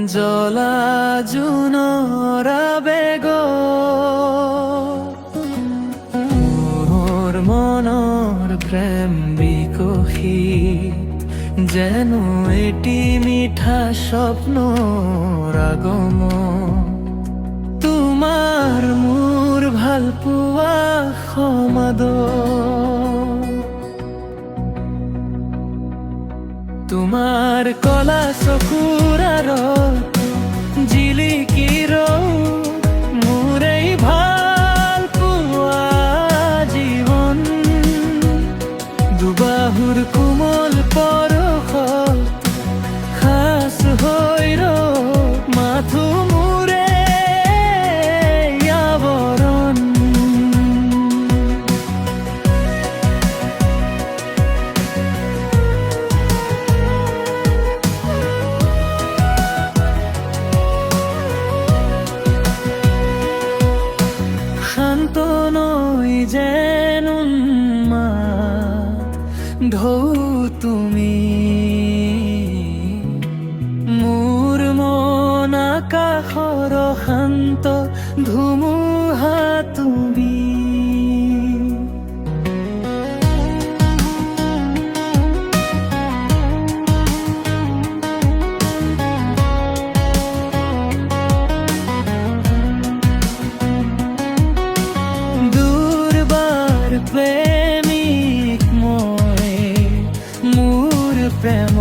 জলা জুনৰ আবেগ মোৰ মনৰ প্ৰেম বিকশি যেন এটি মিঠা স্বপ্নৰ আগমন তোমাৰ মোৰ ভাল পোৱা সমাদৰ তোমাৰ কলা চকুৰ আঁৰত জিলিকি মোৰ এই ভাল পোৱা জীৱন দুবাহুৰ কোমল পৰশত খাস হৈ মাথো মোৰে আৱৰণ শান্ত নৈ যেন ঢৌ তুমি মোৰ মন আকাশৰ শান্ত ধুমুহা তুমি দুৰ্বাৰ প্ৰেমিক মই মোৰ প্ৰেম